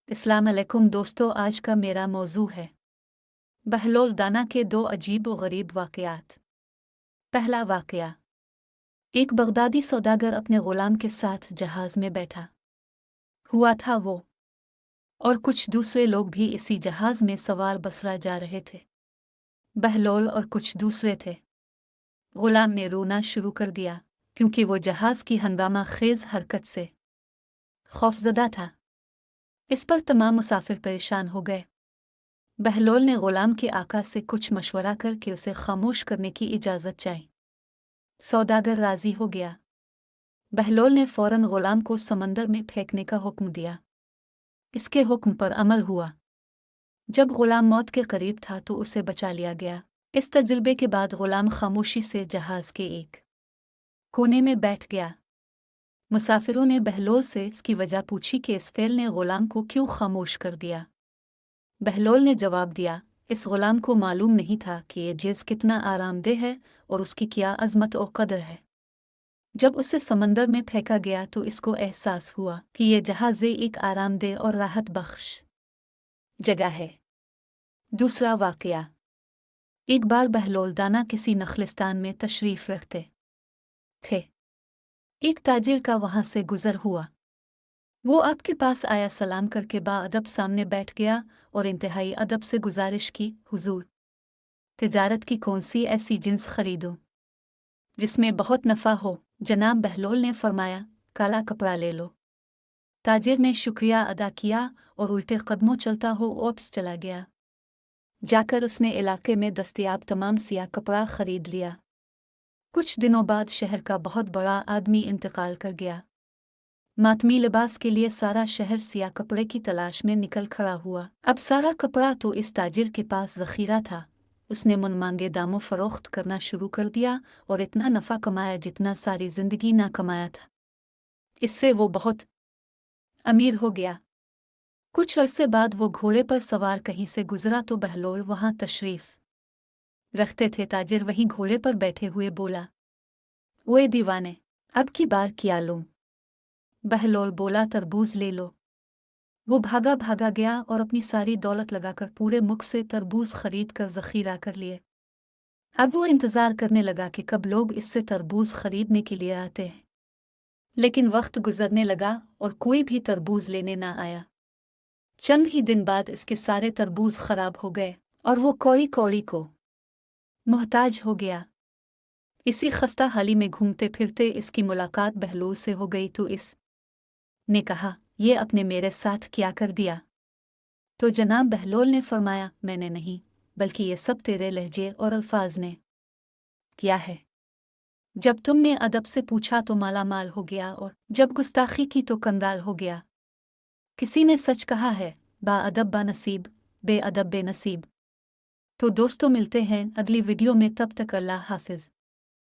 अस्सलाम अलैकुम दोस्तों, आज का मेरा मौजू है बहलोल दाना के दो अजीब व गरीब वाक़यात। पहला वाक़या। एक बगदादी सौदागर अपने ग़ुलाम के साथ जहाज़ में बैठा हुआ था। वो और कुछ दूसरे लोग भी इसी जहाज़ में सवार बसरा जा रहे थे। बहलोल और कुछ दूसरे थे। ग़ुलाम ने रोना शुरू कर दिया क्योंकि वो जहाज़ की हंगामा खेज़ हरकत से खौफज़दा था। इस पर तमाम मुसाफिर परेशान हो गए। बहलोल ने ग़ुलाम के आका से कुछ मशवरा करके उसे खामोश करने की इजाज़त चाही। सौदागर राज़ी हो गया। बहलोल ने फ़ौरन ग़ुलाम को समंदर में फेंकने का हुक्म दिया। इसके हुक्म पर अमल हुआ। जब ग़ुलाम मौत के करीब था तो उसे बचा लिया गया। इस तजुर्बे के बाद ग़ुलाम खामोशी से जहाज़ के एक कोने में बैठ गया। मुसाफिरों ने बहलोल से इसकी वजह पूछी कि इस फ़ेल ने ग़ुलाम को क्यों खामोश कर दिया। बहलोल ने जवाब दिया, इस ग़ुलाम को मालूम नहीं था कि ये जिज़ कितना आरामदेह है और उसकी क्या अज़मत और कदर है। जब उसे समंदर में फेंका गया तो इसको एहसास हुआ कि ये जहाज़ एक आरामदेह और राहत बख्श जगह है। दूसरा वाक़या। एक बार बहलोल दाना किसी नखलिस्तान में तशरीफ़ रखते थे। एक ताजिर का वहाँ से गुज़र हुआ। वो आपके पास आया, सलाम करके बाअदब सामने बैठ गया और इंतहाई अदब से गुजारिश की, हुजूर, तिजारत की कौन सी ऐसी जिन्स खरीदूं जिसमें बहुत नफ़ा हो। जनाब बहलोल ने फरमाया, काला कपड़ा ले लो। ताजिर ने शुक्रिया अदा किया और उल्टे कदमों चलता हो वापस चला गया। जाकर उसने इलाके में दस्तयाब तमाम सिया कपड़ा खरीद लिया। कुछ दिनों बाद शहर का बहुत बड़ा आदमी इंतकाल कर गया। मातमी लिबास के लिए सारा शहर सिया कपड़े की तलाश में निकल खड़ा हुआ। अब सारा कपड़ा तो इस ताजिर के पास ज़ख़ीरा था। उसने मनमांगे दामों फ़रोख्त करना शुरू कर दिया और इतना नफ़ा कमाया जितना सारी ज़िंदगी ना कमाया था। इससे वो बहुत अमीर हो गया। कुछ अरसे बाद वो घोड़े पर सवार कहीं से गुजरा तो बहलोल वहाँ तशरीफ़ रखते थे। ताजिर वहीं घोड़े पर बैठे हुए बोला, ओए दीवाने, अब की बार क्या लूं? बहलोल बोला, तरबूज ले लो। वो भागा भागा गया और अपनी सारी दौलत लगाकर पूरे मुख से तरबूज खरीद कर ज़ख़ीरा कर लिए। अब वो इंतज़ार करने लगा कि कब लोग इससे तरबूज खरीदने के लिए आते हैं। लेकिन वक्त गुजरने लगा और कोई भी तरबूज लेने ना आया। चंद ही दिन बाद इसके सारे तरबूज खराब हो गए और वो कौड़ी कौड़ी को मोहताज हो गया। इसी खस्ता हाली में घूमते फिरते इसकी मुलाकात बहलोल से हो गई तो इस ने कहा, ये अपने मेरे साथ क्या कर दिया? तो जनाब बहलोल ने फरमाया, मैंने नहीं, बल्कि ये सब तेरे लहजे और अल्फाज ने किया है। जब तुमने अदब से पूछा तो माला माल हो गया और जब गुस्ताखी की तो कंगाल हो गया। किसी ने सच कहा है, बाअदब बानसीब, बेअदब बेनसीब। तो दोस्तों, मिलते हैं अगली वीडियो में, तब तक अल्लाह हाफिज़।